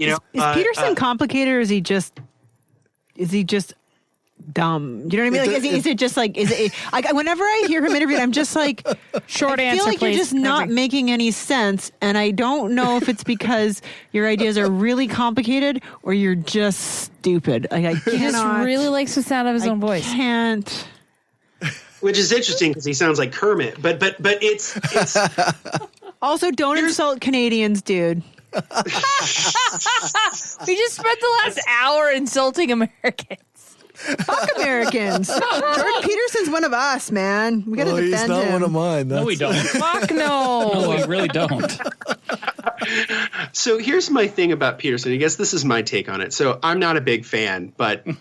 You know, is Peterson complicated, or is he just dumb? You know what I mean? Like, is it just like, whenever I hear him interviewed, I'm just like, short I answer, feel like please. you're just not making any sense. And I don't know if it's because your ideas are really complicated or you're just stupid. Like, I cannot. He just really likes the sound of his own voice. Can't. Which is interesting because he sounds like Kermit, but it's Also, don't insult Canadians, dude. We just spent the last hour insulting Americans. Fuck Americans. Jordan Peterson's one of us, man. We gotta defend he's not him. one of mine. No, we don't. Fuck no. No, we really don't. So here's my thing about Peterson. I guess this is my take on it. So I'm not a big fan, but we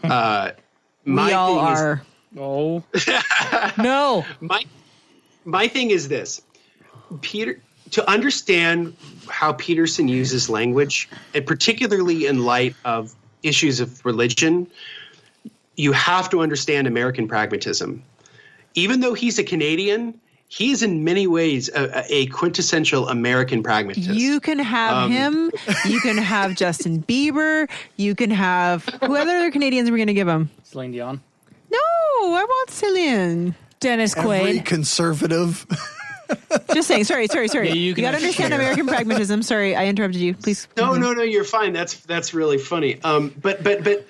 all are. Oh. No. My thing is this. To understand how Peterson uses language, and particularly in light of issues of religion, you have to understand American pragmatism. Even though he's a Canadian, he is in many ways a quintessential American pragmatist. You can have him. You can have Justin Bieber. You can have who other Canadians are we going to give him? Celine Dion. No, I want Celine. Dennis Every Quaid. conservative. Just saying. Sorry. Yeah, you got to understand American pragmatism. Sorry, I interrupted you. Please. No, you're fine. That's really funny. But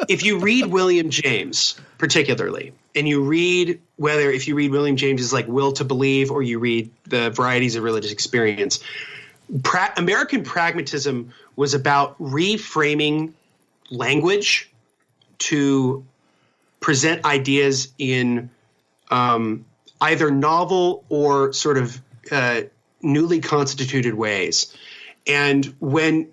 if you read William James particularly, and if you read William James's like Will to Believe, or you read the Varieties of Religious Experience, American pragmatism was about reframing language to present ideas in either novel or sort of newly constituted ways. And when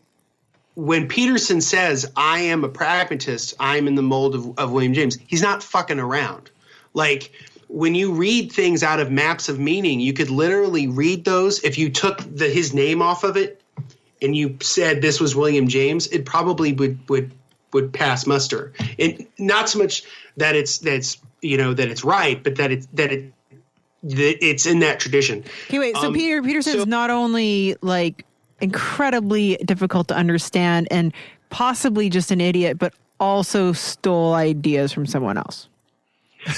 Peterson says, I am a pragmatist, I'm in the mold of William James, he's not fucking around. Like, when you read things out of Maps of Meaning, you could literally read those. If you took his name off of it and you said this was William James, it probably would pass muster. And not so much that it's right, but that it's in that tradition. Okay, wait. So Peterson's not only like incredibly difficult to understand and possibly just an idiot, but also stole ideas from someone else.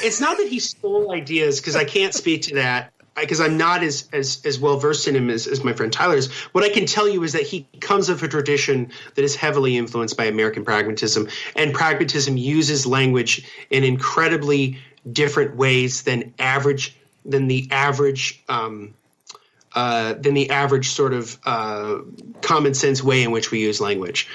It's not that he stole ideas, because I can't speak to that, because I'm not as well versed in him as my friend Tyler is. What I can tell you is that he comes of a tradition that is heavily influenced by American pragmatism, and pragmatism uses language in incredibly different ways than the average sort of common sense way in which we use language.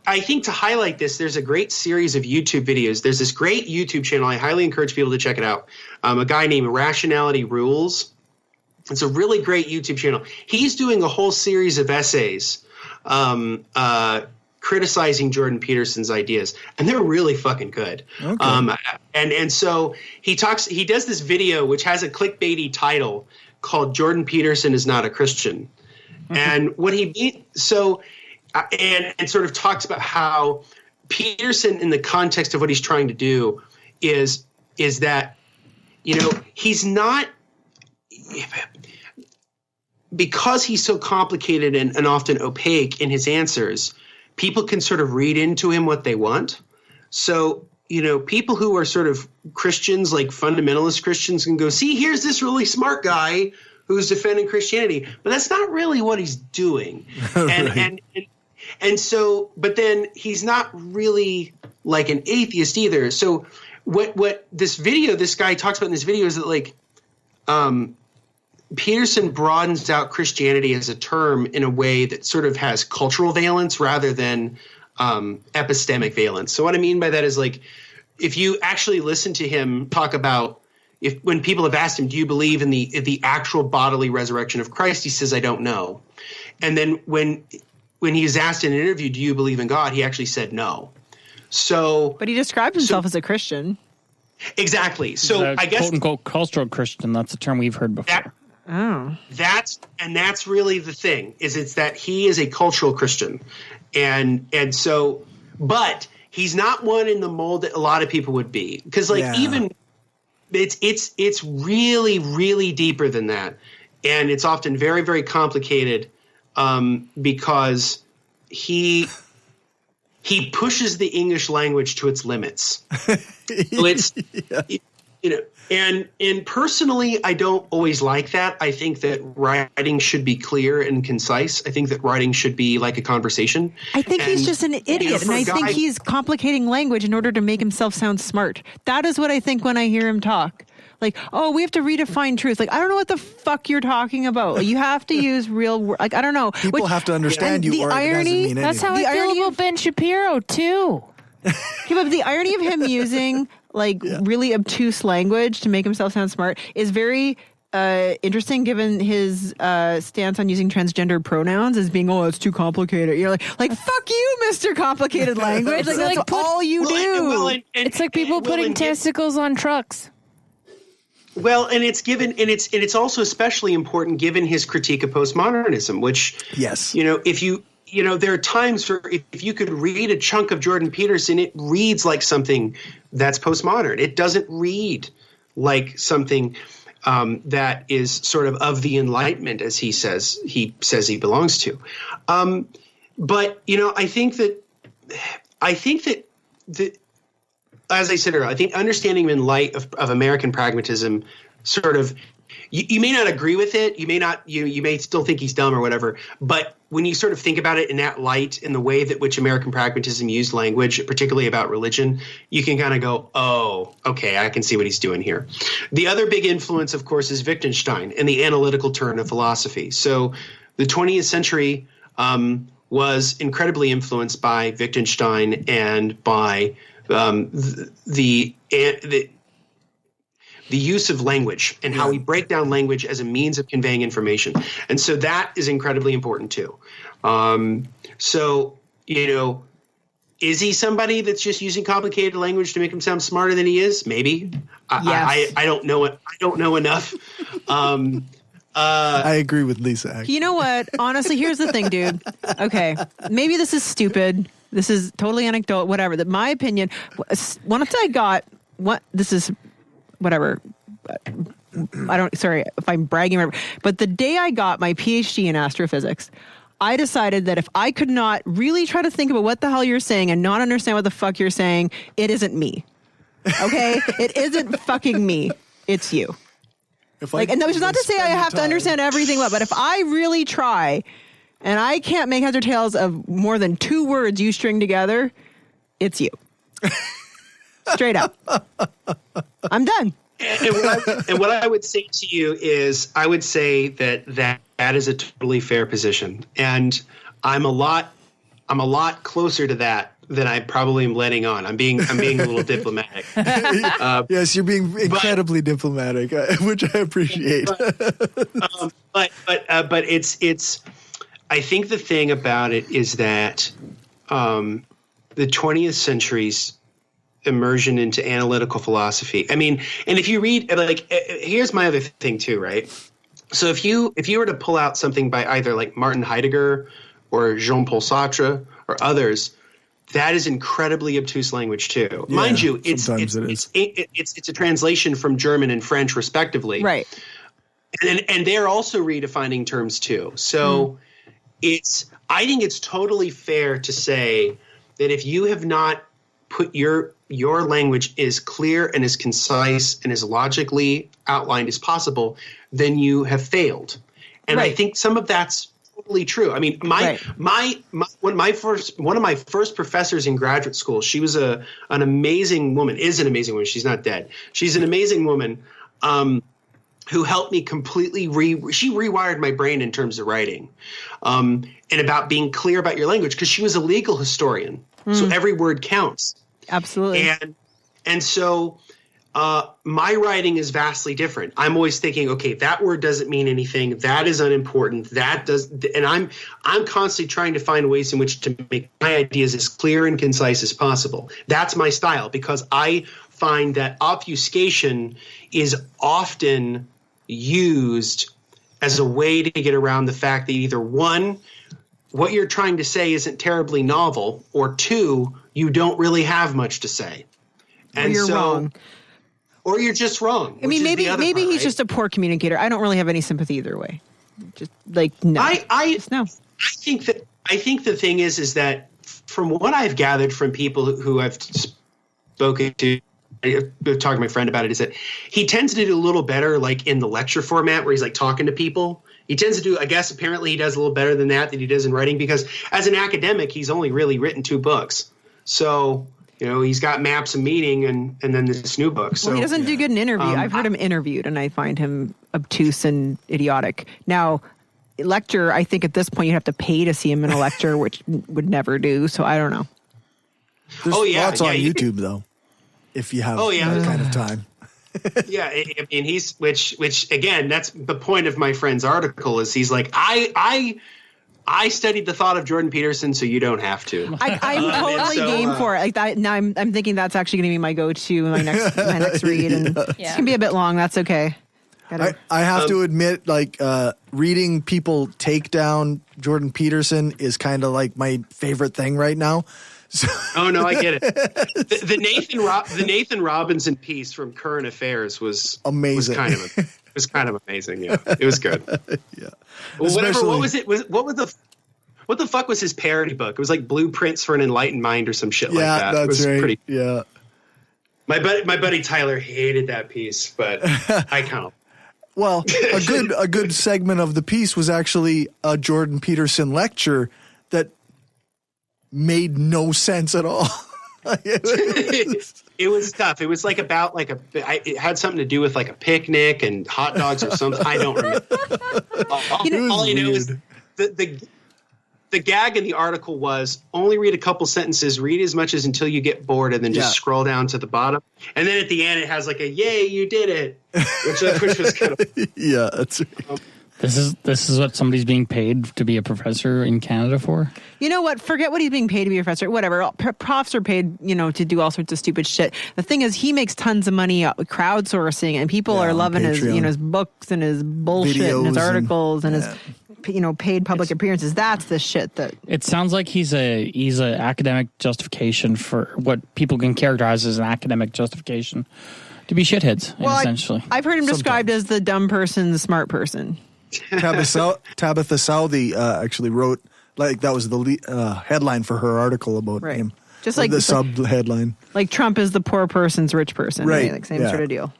I think to highlight this, there's a great series of YouTube videos. There's this great YouTube channel. I highly encourage people to check it out. A guy named Rationality Rules. It's a really great YouTube channel. He's doing a whole series of essays criticizing Jordan Peterson's ideas, and they're really fucking good. Okay. And so he does this video which has a clickbaity title called "Jordan Peterson is Not a Christian," and what he and sort of talks about how Peterson, in the context of what he's trying to do, is that, you know, he's not, because he's so complicated and often opaque in his answers, people can sort of read into him what they want. So, you know, people who are sort of Christians, like fundamentalist Christians, can go, see, here's this really smart guy who's defending Christianity, but that's not really what he's doing. Right. And so, but then he's not really like an atheist either. So what this guy talks about in this video is that, like, Peterson broadens out Christianity as a term in a way that sort of has cultural valence rather than epistemic valence. So what I mean by that is, like, if you actually listen to him talk about, when people have asked him, do you believe in the actual bodily resurrection of Christ? He says, I don't know. And then when he was asked in an interview, do you believe in God? He actually said no. So, but he described himself as a Christian. Exactly. So I guess, quote unquote, cultural Christian. That's a term we've heard before. That's really the thing, it's that he is a cultural Christian, and so, but he's not one in the mold that a lot of people would be, because even it's really, really deeper than that, and it's often very, very complicated. because he pushes the English language to its limits. So it's and personally, I don't always like that. I think that writing should be clear and concise. I think that writing should be like a conversation. I think he's just an idiot, and I think he's complicating language in order to make himself sound smart. That is what I think when I hear him talk. Like, oh, we have to redefine truth. Like, I don't know what the fuck you're talking about. You have to use real words. Like, I don't know. People have to understand you, or it doesn't mean anything. That's how I feel about Ben Shapiro, too. Yeah, but the irony of him using really obtuse language to make himself sound smart is very interesting, given his stance on using transgender pronouns as being, it's too complicated. You're like fuck you, Mr. Complicated Language. Like, that's all you do. It's like people putting testicles on trucks. Well, and it's also especially important given his critique of postmodernism, which, yes, there are times where if you could read a chunk of Jordan Peterson, it reads like something that's postmodern. It doesn't read like something that is sort of the Enlightenment, as he says he belongs to. But I think that as I said earlier, I think understanding him in light of American pragmatism, sort of, you may not agree with it. You may not. You may still think he's dumb or whatever. But when you sort of think about it in that light, in the way that which American pragmatism used language, particularly about religion, you can kind of go, oh, okay, I can see what he's doing here. The other big influence, of course, is Wittgenstein and the analytical turn of philosophy. So the 20th century was incredibly influenced by Wittgenstein and by the use of language and how we break down language as a means of conveying information. And so that is incredibly important too. Is he somebody that's just using complicated language to make him sound smarter than he is? Maybe. Yes. I don't know it. I don't know enough. I agree with Lisa, actually. You know what? Honestly, here's the thing, dude. Okay. Maybe this is stupid. This is totally anecdotal, whatever. That my opinion, once I got this is whatever. Sorry if I'm bragging, but the day I got my PhD in astrophysics, I decided that if I could not really try to think about what the hell you're saying and not understand what the fuck you're saying, it isn't me. Okay? It isn't fucking me. It's you. And that was not to say I have to understand everything, but if I really try and I can't make heads or tails of more than 2 words you string together, it's you. Straight up. I'm done. And what I would say to you is, I would say that is a totally fair position, and I'm a lot closer to that than I probably am letting on. I'm being a little diplomatic. Yes, you're being incredibly diplomatic, which I appreciate. But it's. I think the thing about it is that the 20th century's immersion into analytical philosophy. I mean, and if you read, here's my other thing too, right? So if you were to pull out something by either like Martin Heidegger or Jean-Paul Sartre or others, that is incredibly obtuse language too. Yeah, mind you, it's a translation from German and French respectively, right? And they're also redefining terms too. So I think it's totally fair to say that if you have not put your language as clear and as concise and as logically outlined as possible, then you have failed. And I think some of that's totally true. I mean, one of my first professors in graduate school, she was an amazing woman. She's not dead. She's an amazing woman who helped me completely she rewired my brain in terms of writing and about being clear about your language, because she was a legal historian. So every word counts. Absolutely. And so my writing is vastly different. I'm always thinking, okay, that word doesn't mean anything. That is unimportant. That does, and I'm constantly trying to find ways in which to make my ideas as clear and concise as possible. That's my style, because I find that obfuscation is often used as a way to get around the fact that either one, what you're trying to say isn't terribly novel, or two, you don't really have much to say. And or you're wrong. Or you're just wrong. I mean, maybe he's just a poor communicator. I don't really have any sympathy either way. Just like, no. I I think the thing is that from what I've gathered from people who I've spoken to, I've talked to my friend about it, is that he tends to do a little better like in the lecture format where he's like talking to people. He tends to do, I guess, apparently he does a little better than he does in writing, because as an academic, he's only really written 2 books. So, he's got Maps and Meaning and then this new book. So he doesn't do good in interview. I've heard him interviewed, and I find him obtuse and idiotic. Now, lecture, I think at this point you have to pay to see him in a lecture, which would never do. So I don't know. There's lots on YouTube, though, if you have that kind of time. Yeah, I mean, he's which again, that's the point of my friend's article. Is he's like, I studied the thought of Jordan Peterson, so you don't have to. I'm totally game for it. Like that. Now I'm thinking that's actually going to be my go-to, my next read, and it's gonna be a bit long. That's okay. I have to admit, like, reading people take down Jordan Peterson is kind of like my favorite thing right now. So. Oh no, I get it. The Nathan Robinson piece from Current Affairs was amazing. Was kind of amazing. Yeah, it was good. Yeah. Well, whatever. What was it? What the fuck was his parody book? It was like Blueprints for an Enlightened Mind or some shit like that. That's it was right. Pretty. Yeah. My buddy Tyler hated that piece, but I kind of. Well, a good segment of the piece was actually a Jordan Peterson lecture that made no sense at all. It was tough. It was like about like it had something to do with like a picnic and hot dogs or something. I don't remember. All I know is the gag in the article was only read a couple sentences, read as much as until you get bored, and then just scroll down to the bottom. And then at the end, it has like a "Yay, you did it," which was kind of that's right. This is what somebody's being paid to be a professor in Canada for? You know what? Forget what he's being paid to be a professor. Whatever. Profs are paid, to do all sorts of stupid shit. The thing is, he makes tons of money crowdsourcing, and people are loving his books and his bullshit and his articles and his paid public appearances. That's the shit that. It sounds like he's a academic justification for what people can characterize as an academic justification to be shitheads, essentially. I've heard him described as the dumb person, the smart person. Tabitha Southey actually wrote, like, that was the headline for her article about him. Just like the sub headline. Like Trump is the poor person's rich person. Right. Like same sort of deal.